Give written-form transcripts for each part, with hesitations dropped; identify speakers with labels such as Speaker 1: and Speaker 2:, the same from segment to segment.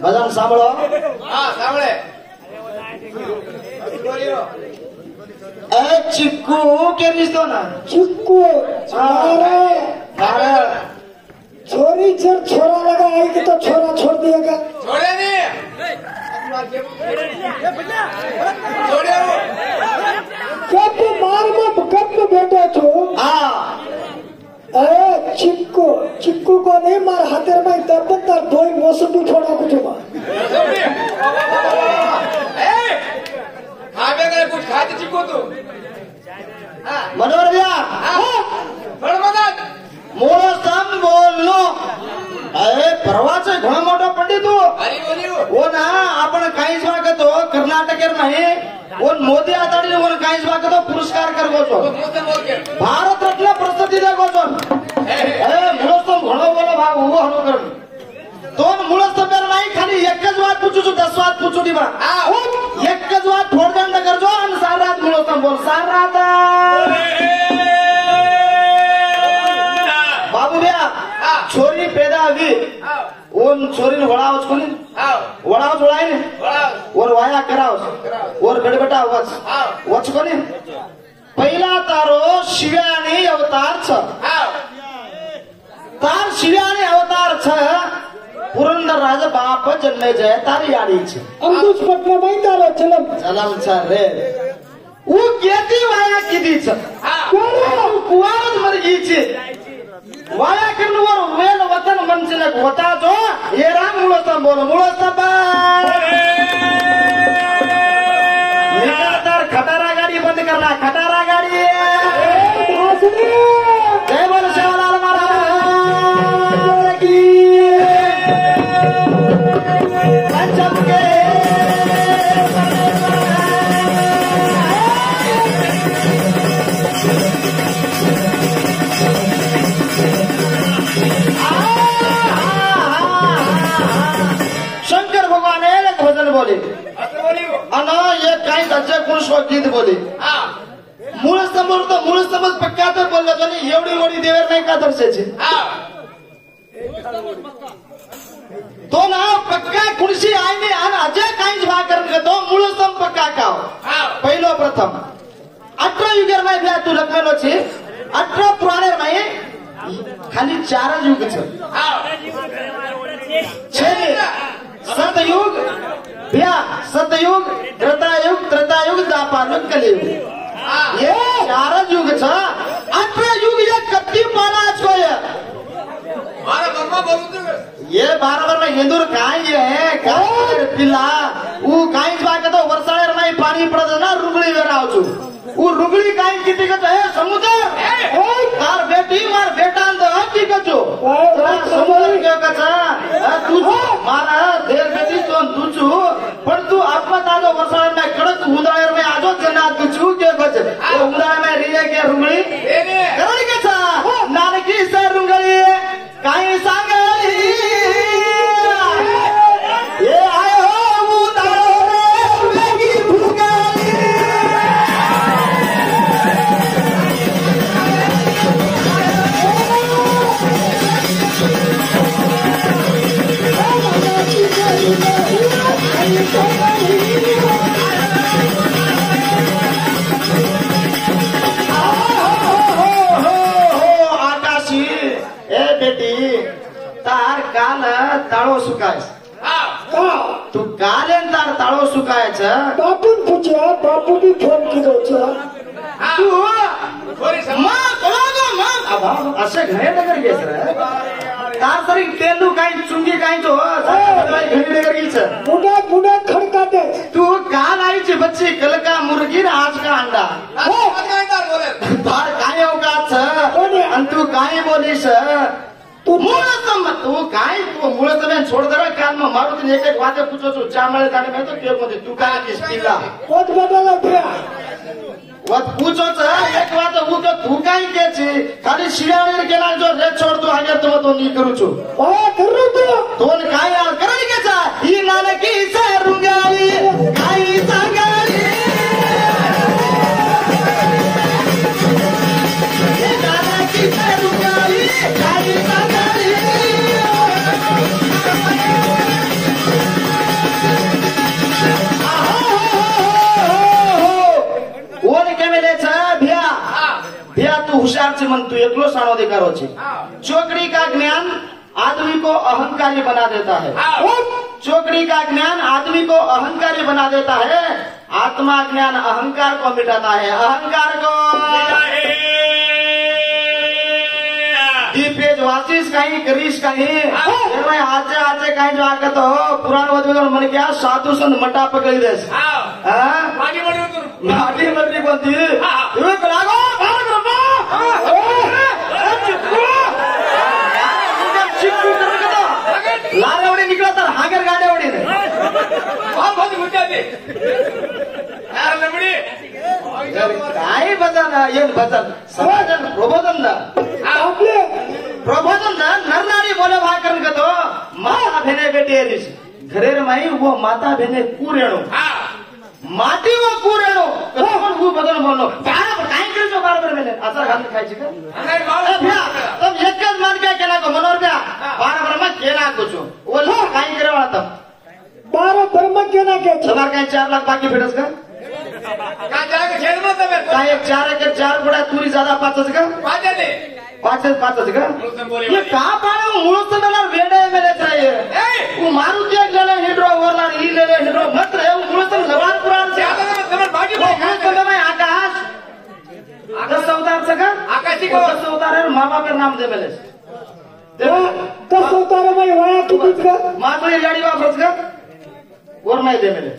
Speaker 1: भजन सांभळो
Speaker 2: હા સાંભળે
Speaker 1: ए चिक्कू केम दिसतो ना
Speaker 3: चिक्कू
Speaker 1: नारळ
Speaker 3: छोरी जर छोरा लगा आएगी तो छोरा छोड़ दिएगा
Speaker 2: છોડે નહીં છોડે
Speaker 3: कब मार में कब बैठे छो
Speaker 1: हाँ
Speaker 3: ए चिक्कू चिक्कू को नहीं मार हाथेर में तब तक धोई मौसम छोड़ा कुछ मार
Speaker 2: એ ખાવે કરે કુછ ખાતે ચીકો તું હા
Speaker 1: मनोहर भैया
Speaker 2: બળ મદદ
Speaker 1: मूळ स्तंभ बोललो अरे परवाचे घणो मोठो पंडित हो
Speaker 2: હરી બોલ્યું
Speaker 1: वो ना आपण काहीच वागतो कर्नाटकेर नाही वो मोदी आताडी वो काहीच वागतो पुरस्कार करगोचो
Speaker 2: મોસ્ત બોલ કે
Speaker 1: भारत रत्न प्रसिद्धी देगोचो ए मूळ स्तंभ घणो बोलो भाग उभो हणो कर दोन मूळ स्तंभार नाही खाली एकच वाट पूछू 10 वाट पूछू दी बा एकच वाट थोडदंड करजो आणि सारात मूळ स्तंभ बोल सारात बाबू भैया छोरी पैदा हुई उन छोरी ने वड़ावच कोनी वड़ावच वड़ाई ने और वाया करावच और गडबटा वच वच कोनी पहिला तारो शिव्याने अवतार छ तार शिव्याने अवतार छ पुरंदर राजा बाप जन्मे जय तारी आडी छ
Speaker 3: अंकुश पटना में तारो चलम
Speaker 1: चलम छ रे उ केती वाया किदी छ कुवारच मरगी छ वाया करनवर वेल वतन मनसिने होता जो ये राम मूळस्तंभ बोल मूळस्तंभ निकातर खटारा गाड़ी बंद करना खटारा गाड़ी जय बोल शिवलाल महाराज की पंचम के शंकर भगवान एक भजन बोले अना ये काही सच्चे पुरुष गीत बोले मूळ स्तंभ पक्का तर बोलला तो एवढी एवढी देवर नाही का दर्शायची तो ना पक्का खुर्शी आईने आणि अजय काहीच भाकर घेतो मूळ स्तंभ पक्का काव पहिलो प्रथम 18 युगर नाही द्या तू लग्नालो छे 18 पुराणे नाही खाली 4 युग छे सतयुग भैया सतयुग त्रेतायुग द्वापारयुग कलियुग ये 4 युग छ 18 युग ये कत्ती पाना छो
Speaker 2: મારા ઘરમાં બહુ છે
Speaker 1: ये 12 वर में हिंदूर काय है काय पिला उ काहीच बाकी तो वर्षाळेर नाही पाणी पडत ना रुगळी वेर आवचू उ रुगळी काय किती कच है समुद्र ओय तार बेटी मार बेटांद की कचो समुद्र के कच तू मारा देर बेटी तो तुचू पण तू आपत आजो वर्षाळेर में कडक उंदाळेर में आजो जना तुचू के कच उंदाळ में रिये के रुगळी करणी कच नानकी से रुगळी काही सांगली ये आयो उतारो रे बेगी भुगाली आकाशी ए बेटी तार काल ताळो सुकायस तू काले तार ताळो सुकायचं
Speaker 3: बापून पूछा बापू भी फोन की दो
Speaker 1: तू मां बोलागो मां अब असे घरे नगर गेस रे तार तरी तेलू काही चुंगी काही तो घरी नगर गेस
Speaker 3: बुढ़ा बुढ़ा खड़का दे
Speaker 1: तू काल आईची बच्ची कल का मुर्गी ना आज का अंडा
Speaker 2: કાંઈદાર બોલે
Speaker 1: तार काय अवकाश आणि तू काय बोलीस तू काय तू मुळत छोड़ दे कान में मारू तू एक एक वाते पूछो तू चामळे ताने में तो केक मध्ये तू काय किस पिला
Speaker 3: बहुत बदला गया
Speaker 1: वत पूछो एक वात उ तो तू काय केची खाली शिराळेर गेला जो रे छोड़ तू हागे तो नी करू छु
Speaker 3: ओ करू तू
Speaker 1: तोन काय करणी केचा ही नानकी से रुंगाली काय सांगाली ही नानकी से रुंगाली काय सांगाली मन तू एकलो सानो अधिकारो छे। चौकड़ी का ज्ञान आदमी को अहंकारी बना देता है। चौकड़ी का ज्ञान आदमी को अहंकारी बना देता है। आत्मा ज्ञान अहंकार को मिटाता है। अहंकार को दीपेज वासिस कहीं करीश कहीं आचे आचे कहीं जो आकर तो पुराण वचन मन क्या साधु संत मटा पकड़ी दे माटी मंत्री बनती लारेवडी निकला तर हागर गाड्यावडी काय भजन येन भजन समाजन प्रबोधन प्रबोधन नरनारी बोले भाकर तो माता भेने बेटी एरिस घरेर माई वो माता भेने कुरेणो माटी वो कुरेणो कोण वो बदल बोलनो बराबर काय करतो बराबर मेले असं घाल खायची का तब एकच मान काय केला को मनोर ब्या बराबर मत केला कुछो ओला काय करे वाला
Speaker 3: बराबर मत केला के
Speaker 1: तुम्हार काय 4 लाख बाकी भेटस का
Speaker 2: काय जागा खेळ मत
Speaker 1: काय 4 एकर 4 गुडा तुरी ज्यादा पाचच का पाचच का ये का पाळे मुळत मला वेडे मेले चाहिए वो मारुति एक लेले हिड्रो वरला ही लेले हिड्रो मत रे मुळत लवान पुराण से
Speaker 2: बाकी
Speaker 1: में आकाश आकाश अवतार से का
Speaker 2: आकाशी को
Speaker 1: अवतार है माँ बाप का नाम दे मेले
Speaker 3: कस अवतार में वाया किती का
Speaker 1: मात्र गाड़ी वापस का और नहीं दे मेले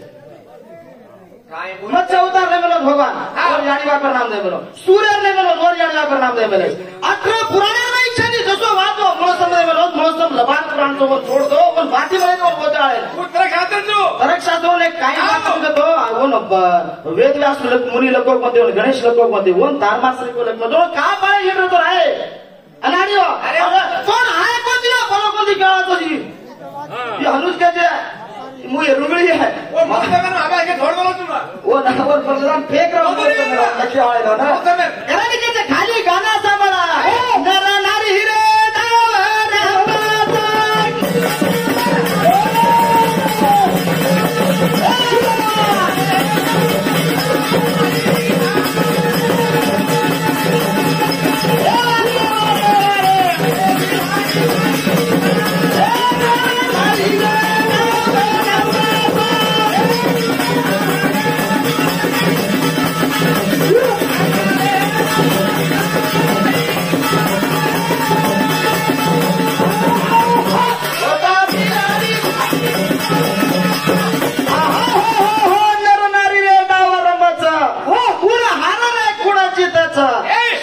Speaker 1: मत्स्य अवतार ने मिलो भगवान और याड़ी वापर नाम दे मिलो सूर्य ने मिलो और याड़ी वापर नाम दे मिले अत्र पुराने में इच्छा नहीं जसो वातो मुळसम ने मिलो मुळसम लबान पुराण तो छोड़ दो पण बाकी में तो बोजाळे
Speaker 2: उत्तर खातर जो
Speaker 1: तरक्षातों ने काही वाचून तो वो नंबर वेदव्यास मुनी लोकों मध्ये गणेश लोकों मध्ये वन तारमाश्री को लोक मध्ये का पाळे हिडो तो आहे अनाडियो कोण आहे कोणती बोलो कोणती गावातो जी ये अनुज के जे मुझे रुगड़ी है
Speaker 2: वो मत कर आगे आगे छोड़ दो तुम
Speaker 1: वो ना वो प्रोग्राम फेंक रहा हूँ मेरा लक्ष्य वाले ना कहने के लिए खाली गाना सा बना नर नारी हीरे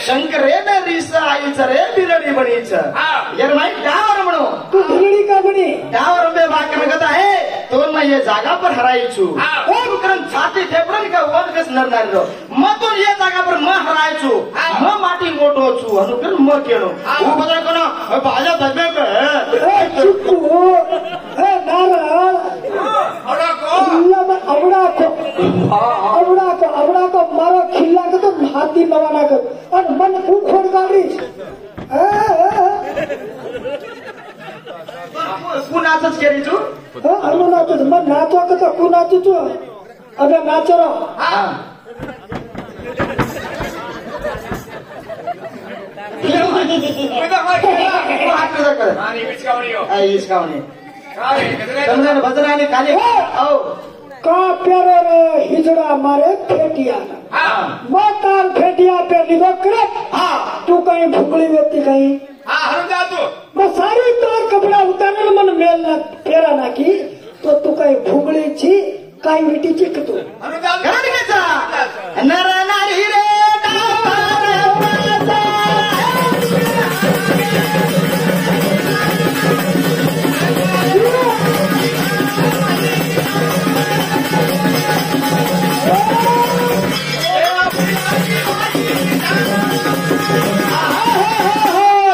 Speaker 1: शंकरेने रिसा आईच रे बिरडी बणीच यार माई डावर म्हणो
Speaker 3: तू बिरडी का बणी
Speaker 1: डावर में भाकर कथा है तो मैं ये जागा पर हराईछु ओ विक्रम छाती थेपड़न का वन कस नर नारी रो म तो ये जागा पर म हराईछु म माटी मोटो छु अनुकर म केणो वो बता कोना बाजा बजबे पे
Speaker 3: ए चुप्पू ए नारायण अवड़ा को मारो खिल्ला के तो हाथी नवाना कर और मन खूब खोड़ गाड़ी
Speaker 1: कु नाचच केरी छु
Speaker 3: अनु नाचच मन नाचो के तो कु नाचु छु अबे नाचो रो
Speaker 1: हां
Speaker 2: मानी बिचकावणी हो
Speaker 1: आई इसकावणी
Speaker 2: काय
Speaker 1: समझन भजनाने खाली आओ
Speaker 3: का प्यारो रे हिजड़ा मारे फेटिया
Speaker 2: हां
Speaker 3: मोटार फेटिया पे लिखो करत
Speaker 1: हां
Speaker 3: तू कहीं भुगली व्यक्ति कहीं
Speaker 2: हां हरम जा तू
Speaker 3: मैं सारी तार कपड़ा उतारने मन मेल ना फेरा ना की तो तू कहीं भुगली छी काही मिट्टी चिक तू
Speaker 2: हरम जा
Speaker 1: गण के चा नर नारी रे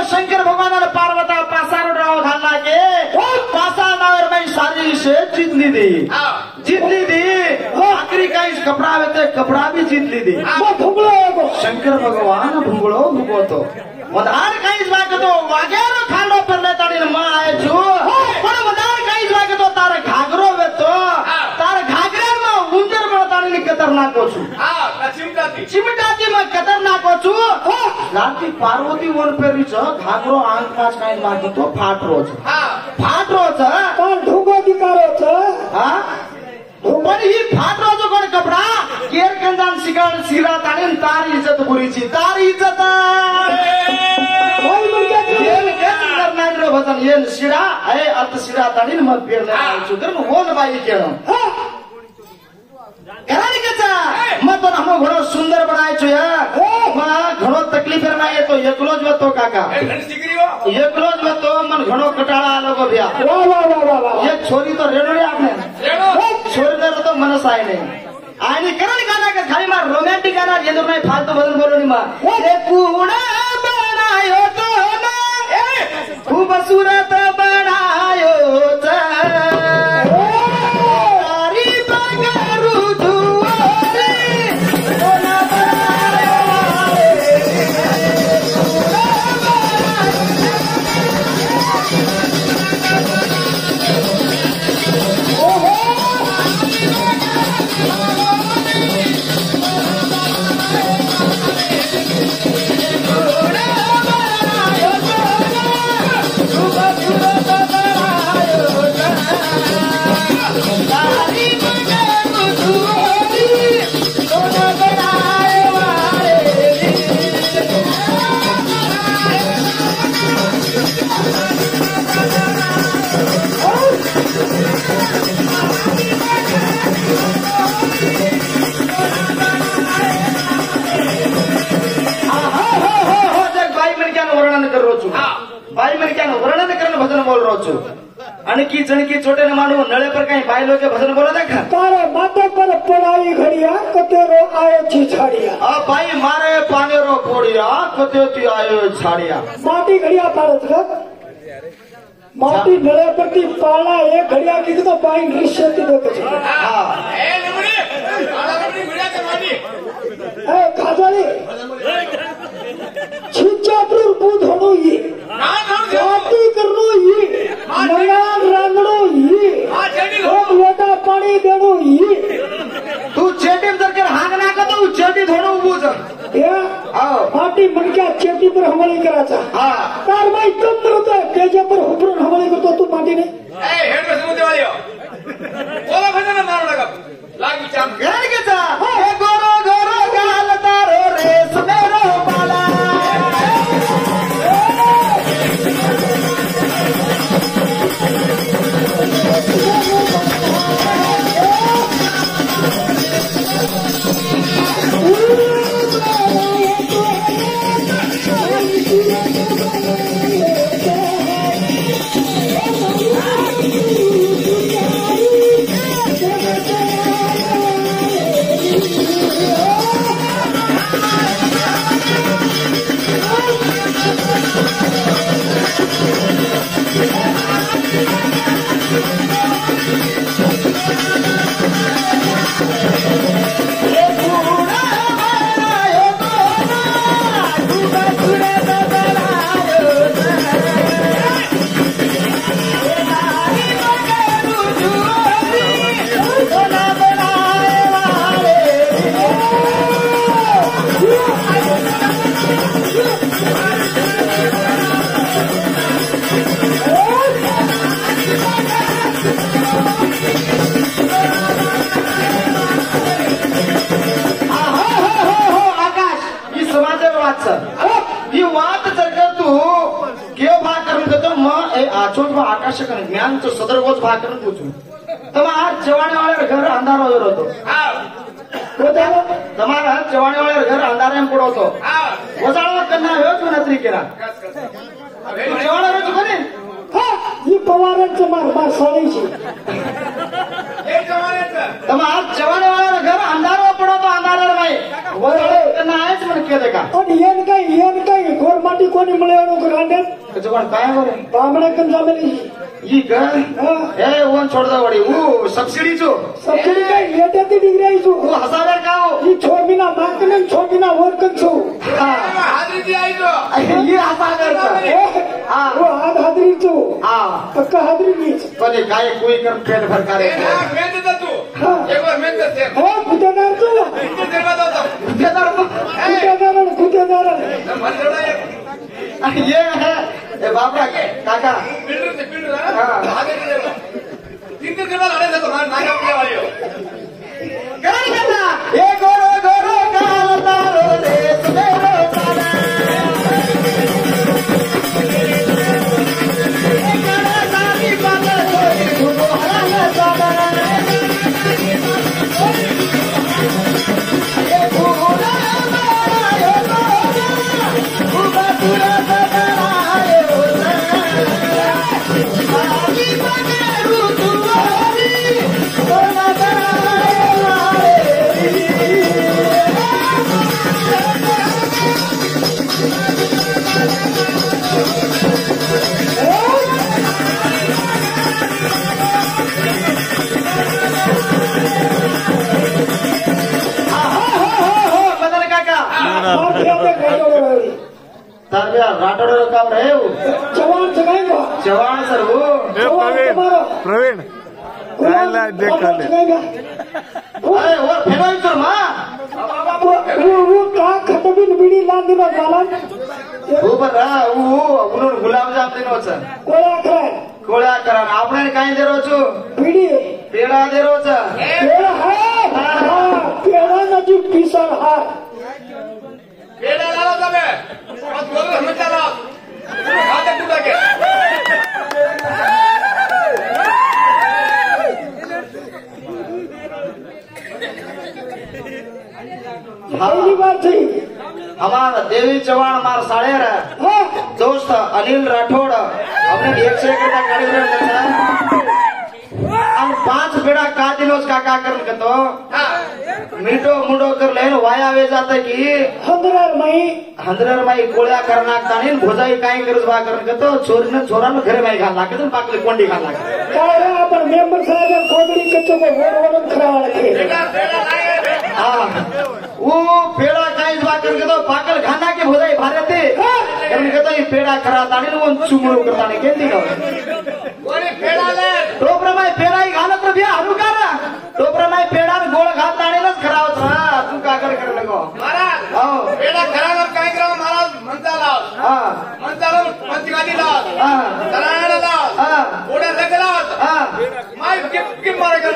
Speaker 1: शंकर भगवान पार्वता पासार राव घालना के पासा नावर में सारी से जीत ली दी आखिरी का इस कपड़ा में कपड़ा भी जीत ली दी
Speaker 3: वो भुगलो एगो
Speaker 1: शंकर भगवान भूगोलो भूगोतो वधार कहीं बात तो वागेरो खांडो पर ले ताड़ी मां आए छु पण वधार कहीं बात तो तारे घाघरो वे तो तारे घाघरे में उंदर में ताड़ी खतरनाक छु
Speaker 2: हां चिमटाती
Speaker 1: में खतरनाक छु लाती पार्वती पेरीचं घागरो अंकाच काय मागितो फाट रोज
Speaker 2: हा
Speaker 1: फाट रोज
Speaker 3: पण ढुंगो दिकारोच
Speaker 1: हा पण ही फाट रोज कोण कपडा केर कंदान शिकाळ सिरा ताणी तार इज्जत बुरीची तार इज्जत
Speaker 3: भाई मुर्गा
Speaker 1: येन केच करणार रे भजन येन शिरा आहे अर्थ शिरा ताणी मग पेरणार सुधर होन बाई केलं करायला कसा मग तो हम घणो सुंदर बनायचो या मग घणो तकलीफ नाही येतो एकलोच बतो काका एकलोच बतो मन घणो कटाळा आलो गो भ्या
Speaker 3: वा वा वा वा वा
Speaker 1: एक छोरी तो रेणोडी आपने छोरी तर तो मनस आहे नाही आणि करायला गाना का खाली मा रोमॅन्टिक गाना येतो नाही फालतू बदल बोलू नी मा रे कुणा बनायो तो ना खूबसूरत बनायो बाई मन क्या वर्णन करण भजन बोल रहो छू अणकी जणकी छोटे मानू नळे पर कहीं बाई लोग भजन बोला देखा
Speaker 3: तारे माथे पर पड़ाई घड़िया कतेरो आयो छी छाड़िया
Speaker 1: बाई मारे पाने रो फोड़िया कतेती आयो छाड़िया
Speaker 3: माटी घड़िया पारत रख माटी नळे पर ती पाला एक घड़िया की तो बाई दृश्य ती देखे छे
Speaker 1: हां
Speaker 2: ए लमड़ी आला लमड़ी भिड़ा के माटी
Speaker 3: ए खाजाली छिच्चापुर बुध होनो ये
Speaker 2: ना ना
Speaker 3: जाति करनो ये नया रंगनो ये
Speaker 2: हां चेडी
Speaker 3: लोग लोटा पानी देनो ये
Speaker 1: तू चेटी जर के हांग ना का तो चेटी थोड़ो उबू छ
Speaker 3: या
Speaker 1: आओ
Speaker 3: माटी मन क्या चेटी पर हमले कराचा
Speaker 1: हां
Speaker 3: तार भाई कम रहता तेजे पर हुबरन हमले करतो तू माटी ने
Speaker 2: ए हेड में समुद्र वालियो बोला भजन मारो लगा लाग विचार
Speaker 1: घर के जा ए गोरो गोरो गाल तारो रेस मेरो बाला आकाश ज्ञान तो सदर गोच भाग कर पूछू तुम्हारा जवाने वाले घर अंधार हो रहो तुम्हारा जवाने वाले घर अंधारे में पड़ो तो वजाड़ा करना है तू नतरी केरा जवाना रे तू कने
Speaker 3: ये पवारांचं मार साडी छी
Speaker 2: ए जवानाचं
Speaker 1: तुम्हारा जवाने वाले घर अंधार में पड़ो तो अंधारे में वजाड़ा करना है मन के देखा
Speaker 3: आणि येन काय गोर माटी कोणी मिळवणूक रांडे
Speaker 1: जवान काय हो
Speaker 3: बामणे कंजामेली
Speaker 1: ई घर ए वन छोड़ दो वडी वो सब्सिडी जो
Speaker 3: सब्सिडी काय येते डिग्री आई
Speaker 1: वो हजारे का हो
Speaker 3: ई 6 महीना मार्कने 6 महीना वर्कन छो
Speaker 2: हाजरी दी आई तो
Speaker 1: ये हजारे
Speaker 3: हां वो हाजरी तो
Speaker 1: हां
Speaker 3: पक्का हाजरी नीच
Speaker 1: पले काय कोई कर पेट भर करे
Speaker 2: ना मेहनत देता तू एक बार मेहनत दे
Speaker 3: हो कुठेदार तू
Speaker 2: किती देवा होता
Speaker 1: कुठेदार
Speaker 3: कुठेदार
Speaker 2: मन जोडा
Speaker 1: ये ए बाबरा काका
Speaker 2: बिल्डर
Speaker 1: हाँ।
Speaker 2: आगे तीन के बाद आने से तो नागा पिया वाले हो
Speaker 1: करण काका ए गोरो गोरो काला रो दे सुनेरो साला ए काला साली बाला कोई सुनो हला साला ए पूरा मारा यो पूरा पूरा पूरा साला आए हो साली बने रुतुआरी सोना बदल काका तारबिया राठोड काम रहे हो
Speaker 3: जवान जगाएगा
Speaker 1: जवान सर वो
Speaker 4: प्रवीण राहिला देख खाली
Speaker 1: अरे वो फेमस तर मा
Speaker 3: वो का खटबीन बिडी लांदिन मला
Speaker 1: वो बरा वो म्हणून गुलाबजाम देनो छ
Speaker 3: कोळ्या काय
Speaker 1: कोळ्या करा आपण काय देरो छु
Speaker 3: बिडी
Speaker 1: पेडा देरो छ
Speaker 3: पेड़ा है हाँ पेड़ा नजी पीसल है
Speaker 2: पेड़ा ला लो तबे बस बोल हम चला आगे टूटा के
Speaker 3: पहली बात थी
Speaker 1: हमारा देवी चव्हाण मार साळेर
Speaker 3: हाँ
Speaker 1: दोस्त अनिल राठोड हमने 101 रुपया गाड़ी में देता हम 5 बेड़ा का दिनोस काका करन कतो मीठो मुंडो कर लेन वाया वे जाता की हंदरर माई गोळ्या करना तानी भोजाई काय करज बा करन कतो छोरीने छोराने घरे माई घाल लागे तो पाकले कोंडी घाल लागे
Speaker 3: काय रे आपण मेंबर साहेब कोदरी कच्चो को वोड खरावा लगे
Speaker 1: हां वो पेड़ा काय बा करन कतो पाकल खाना के भोजाई भारते करन कतो ये पेड़ा खरा तानी वो चुमळो करतानी केंदी का
Speaker 2: ओरे पेड़ा ले
Speaker 1: टोपरामाई पेराई घालत रे बिया हरुकारा टोपरामाई पेड़ा गोळ घालतानीच खरावत रा तू काकड कर लगो
Speaker 2: महाराज
Speaker 1: हो
Speaker 2: पेड़ा खराब काय करा महाराज मनता लाव
Speaker 1: हां
Speaker 2: मनता लाव पंचगादी लाव
Speaker 1: हां
Speaker 2: नारायण लाव
Speaker 1: हां
Speaker 2: ओडा लगलाव
Speaker 1: हां
Speaker 2: माय किप मारे कर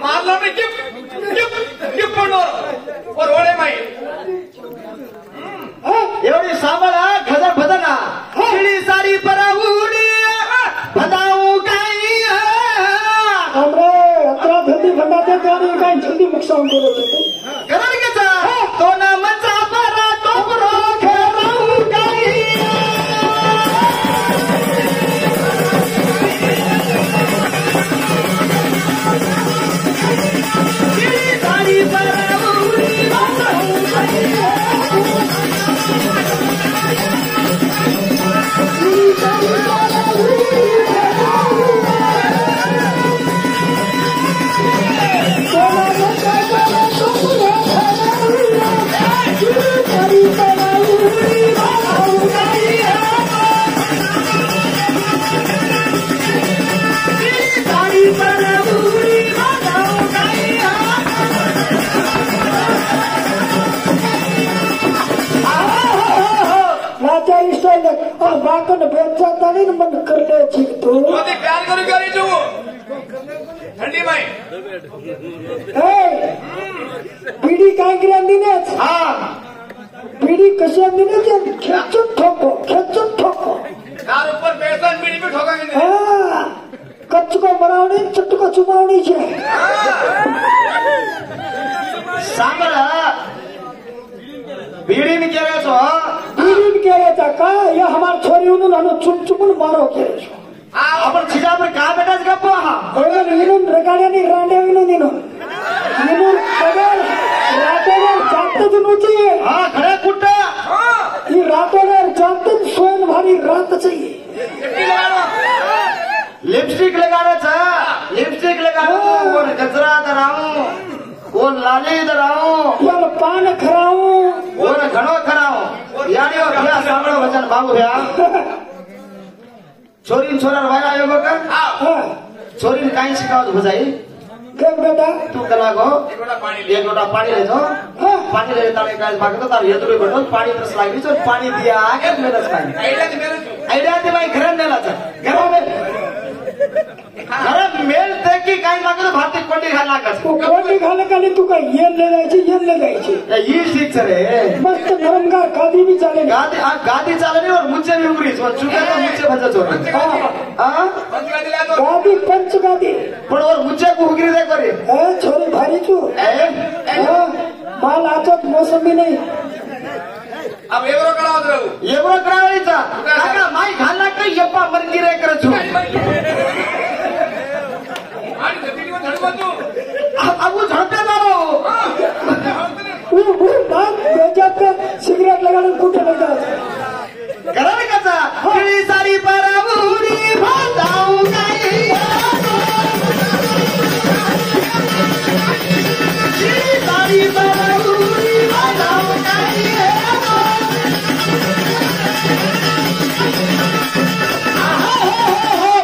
Speaker 2: मारलो मी किप पडो और ओडे माय
Speaker 1: एवढी सांभाळा खजर भदना शिळी सारी पराउडी भदाऊ काय
Speaker 3: हमरे अत्रा धंदी फंडाते त्याने काय जल्दी नुकसान केलं होतं
Speaker 1: करण केचा तो ना मचा परा टोपरो खेराऊ काय शिळी सारी पराउडी भदाऊ
Speaker 3: नाचा स्टाइल और बाकन बेचा तानी मन कर ले छी तू
Speaker 2: मोदी प्यार करी तू ठंडी माय
Speaker 3: ए बीडी काय गिरांदीनेच
Speaker 1: हां
Speaker 3: बीडी कशी अंदीनेच खेचून ठोको
Speaker 2: कार ऊपर पैसा बीड़ी पे ठोकांगे नहीं
Speaker 3: हाँ कच्च को बनावणी चट्ट को चुमावणी छे
Speaker 1: सांभळा बीड़ी ने केरे छो
Speaker 3: बीडी के रे का ये हमार छोरी उनु नानो चुमचुमन मारो के छो
Speaker 1: आपण छिजा पर का बेटाच गप्पा हा
Speaker 3: ओले नीनुन रगाड्यानी रांडे विनु नीनु नीनुन सगळ रातोवर जातच नव्हती
Speaker 1: हा खरे कुट्ट
Speaker 3: ही रातोवर जातच सोन भारी रात चाहिए
Speaker 1: लिपस्टिक लगाना था लिपस्टिक लगाना वो गजरा दराऊं वो लाली दराऊं
Speaker 3: यार पान खराऊ
Speaker 1: वो घणो खराऊं यानी और भैया सांभळो वचन बाबू भैया छोरी छोरा वाया आयो का छोरी काई शिकावत भजाई
Speaker 3: देख बेटा
Speaker 1: तू कला गो
Speaker 2: एक लोटा पाणी
Speaker 1: एक लोटा पाणी लेजो
Speaker 3: हाँ
Speaker 1: पाणी ले तारे काय भागतो तार येतुरी भेटो पाणी तरस लागली तर पाणी दिया काय मेहनत काय
Speaker 2: आयडिया ते मेरे तू
Speaker 1: आयडिया ते बाई घरात नेलाच घरात मेल ते की काय लागतो भाती कोंडी घाल लागस
Speaker 3: तू कोणी घाले का नाही तू काय येणले जायची
Speaker 1: ही ठीक रे
Speaker 3: मस्त नरमगार गादी भी चालेल
Speaker 1: गादी चालली और मुझे भी उगरीस और चुके तो मुझे भजत होता हाँ
Speaker 2: पंचगा दिला तो
Speaker 3: गादी पंच गादी
Speaker 1: पण और मुझे को उगरी दे करे
Speaker 3: छोरी भारी छू माल आचो मोसंबी नाही
Speaker 2: अब एवढं करावं राहू
Speaker 1: एवढं करायचा काका माई घालला का यप्पा मरगी रे करत
Speaker 2: आणि जमिनीवर धडकव तू
Speaker 1: अबू झडते जाओ
Speaker 3: माल बेजात सिगरेट लगाडून कुठे नाही जायचं
Speaker 1: घरात कसा किळी सारी परावुरी भाताऊ काही किळी सारी परावुरी भाताऊ काही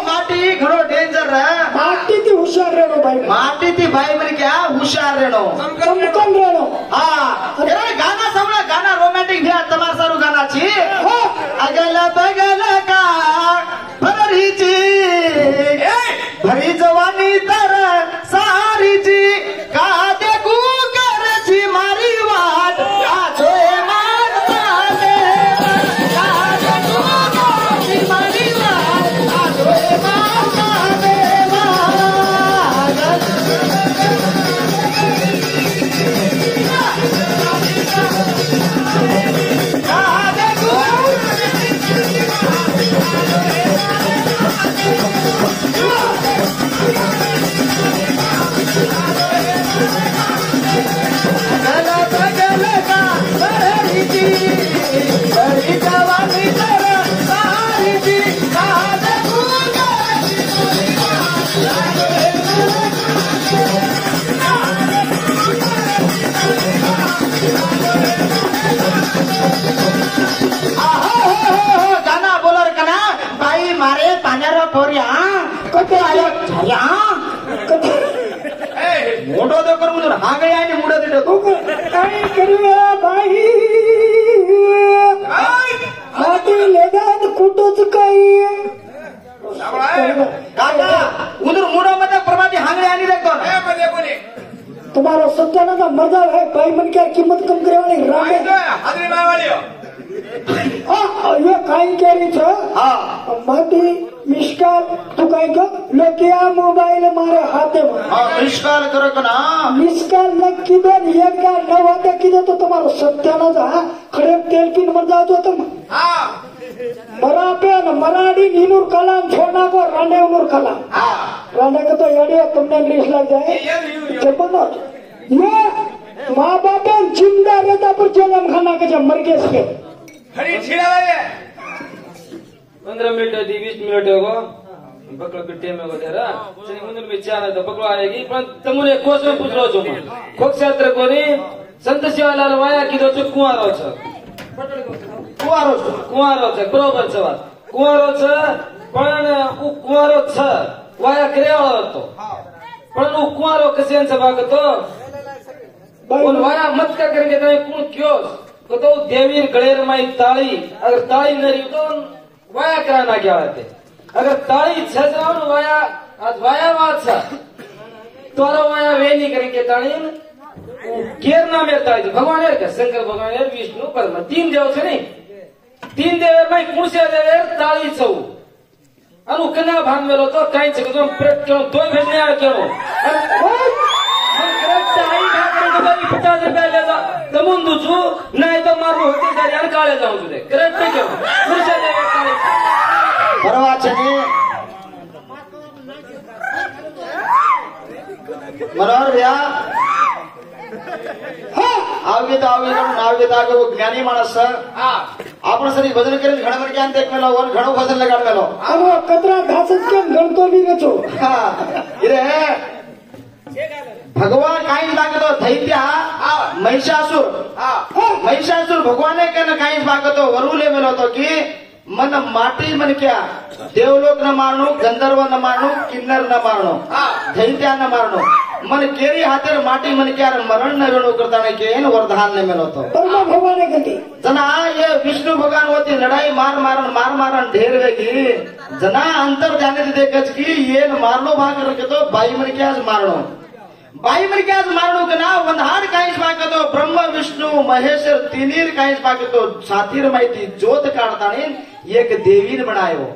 Speaker 1: माटी घणो डेंजर
Speaker 3: माटी ती हुशार रेणो बाई
Speaker 1: माटी ती बाई म्हणजे क्या हुशार रेणो
Speaker 3: चमकन रेणो
Speaker 1: हा गाना समजा गाना रोमॅन्टिक घ्या तमार सारू गानाची अगल बगल का भरीची भरी जवानी तर सारीची का देखू करची मारी वाट आजोय मारताले का देखू करची मारी वाट आजोय मारताले गाना बोलर कना बाई मारे पाण्यावर पोर्या कधी आल्या झाल्या मोठो तो कर म्हणून हा गई आणि मुडत देतो
Speaker 3: काय करूया बाई माटी लेदात कुठंच काही
Speaker 1: काका उधर मुडो मध्ये प्रभाती हांगडे आणि देतो
Speaker 2: मध्ये कोणी
Speaker 3: तुम्हारा सत्याना का मजा है भाई मन क्या कीमत कम करे वाले रामे
Speaker 2: हाजरी मावाली
Speaker 3: ये काही केली छ
Speaker 1: हा
Speaker 3: माटी मिस्काल तू काय का लोकिया मोबाईल मारे हाथे में
Speaker 1: हा निष्काल करो कना
Speaker 3: मिसकाल न किधर एक का न वादा किधर तो तुम्हारा सत्याना जा खड़े तेल पिन मर जाओ तो तुम
Speaker 2: हा
Speaker 3: मरा पे न मराठी नीनूर कलाम छोड़ना को रांडे उनूर कलाम
Speaker 2: हा
Speaker 3: रांडे को तो याडिया तुमने इंग्लिश लग जाए जब ना ये माँ बाप जिंदा रहता पर जन्म खाना के जब मर गए इसके
Speaker 2: खड़ी छिड़ा है
Speaker 5: 15 मिनट थी 20 मिनट होगो बकलो पिट्टे में वगैरह चली मुंदर में चार तो बकलो आएगी पण तमुने कोस में पूछ लो छो खोक क्षेत्र कोनी संत शिवालाल वाया कीधो छो कुंवारो छ कुंवारो छ बरोबर छ વાત कुंवारो छ पण उ कुंवारो छ वाया क्रेवाळो હતો पण उ कुंवारो कसेन सभागतो पण वाया मत का करके तने कोण क्यों तो देवीर गळेर माई ताळी अगर ताळी नरी तो वाया कराना क्या होते अगर ताळी छजावन वाया आज वाया वात सा तोरो वाया वेनी करेंगे ताळी केर नाम है ताळी भगवान है का शंकर भगवान है विष्णु परमा तीन देव छे नहीं तीन देव माई कुणसे देव ताळी छौ अनु कन्या भान मेलो तो काई छे तो प्रेट केलो तो भेजने आ केलो ताळी खा करे तो 50 रुपया ले जा तमुंदु छु नाही तो मारू होते सारी आणि काळे जाऊ तुझे करेक्ट नाही केलो कुणसे देव ताळी
Speaker 1: परवा छने मनोहर भैया आवगे तो आगे वो ज्ञानी माणस
Speaker 2: हा
Speaker 1: आपण सरी भजन करेल घण मन ज्ञान देख मेलो और घणो भजन लगाड मेलो
Speaker 3: अरे कतरा घासच के गणतो भी रचो
Speaker 1: इरे भगवान काही लागतो दैत्या महिषासुर महिषासुर भगवाने के काही लागतो वरुले मेलो तो की मन माटी मन क्या देवलोक न मारणो गंधर्व न मारणो किन्नर न मारणो दैत्या न मारणो मन केरी हातेर माटी मन क्यार मरण न वेणो करताने के न वरदान ने मेलो तो
Speaker 3: ब्रह्मा भगवान गती
Speaker 1: जना ये विष्णु भगवान होती लड़ाई मार मारण ढेर वेगी जना अंतर जाने देखच की ये मारलो भाग रखे तो बाई मन क्या मारणो बाई मन क्या मारणो के ना वंधार काईस बाकतो ब्रह्म विष्णु महेश्वर तीनीर काईस बाकतो साथीर माहिती जोत काढताने एक देवीर बनायो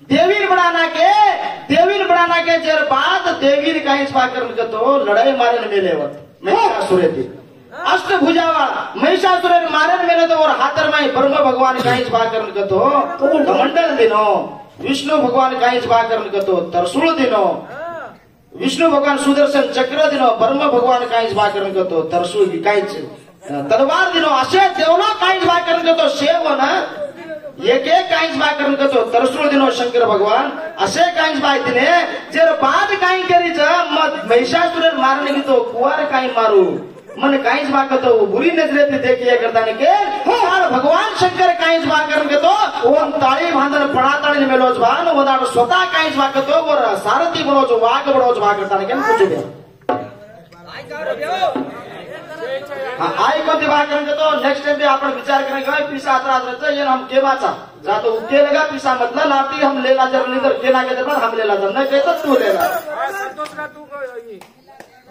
Speaker 1: देवीर बनाना के जर बाद देवीर काहीच पाकर तो लढाई मारन मेलेवत महिषासुर थी अष्टभुजावाळा महिषासुर मारन मेले तो और हातर में ब्रह्म भगवान काहीच पाकर तो कमंडल दिनो विष्णु भगवान काहीच पाकर तो तरसुळ दिनो विष्णु भगवान सुदर्शन चक्र दिनो ब्रह्म भगवान काहीच पाकर तो तरसुळ काहीच तलवार दिनो असे देवलो काहीच पाकर तो शेवण एक काहीच बाय करतो तरसुळ दिनो शंकर भगवान असे काहीच बाय दिने जर बाद काही करीच मग महिषासुर मारने की तो कुवार काही मारू मन काहीच बाकतो बुरी नजरे देखिए करताने के और भगवान शंकर काहीच बाय करतो ओम ताळी बांधन पडाताळी मेलोज भान वदाड स्वतः काहीच बाकतो वर सारथी बनोज वाघ बनोज भाग करताने के पूछू दे आई कोणती भाग करते तो नेक्स्ट टाइम पे आपण विचार करेंगे पिसा अतरा ये हम केवाचा जातो उकेलेगा पिसा मतलब लाती हम लेला जर नहीं तर केना के जर हम लेला जर नहीं कहता तू लेला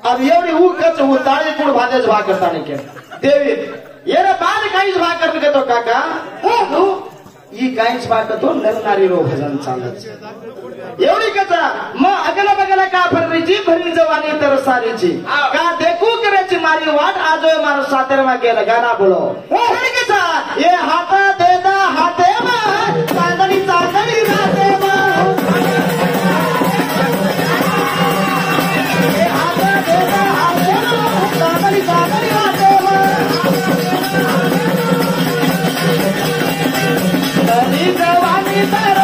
Speaker 1: अब एवढी ऊ कच ऊ ताळी कुड भाजेच भाग करता नाही के देवी ये रे बाद काहीच भाग करते तो काका तू ई काहीच भाग तो नर नारी रो भजन चालत एवढी कचा मग अगला बगला का फररीची भरी जवानी तर सारीची का देखू करायची मारी वाट आजोय मारो सातेरमा गेला गाना बोलो कसा ये हाता देता हाते मा चांदणी चांदणी राते मा ये हाता देता हाते मा चांदणी चांदणी राते मा भरी जवानी तर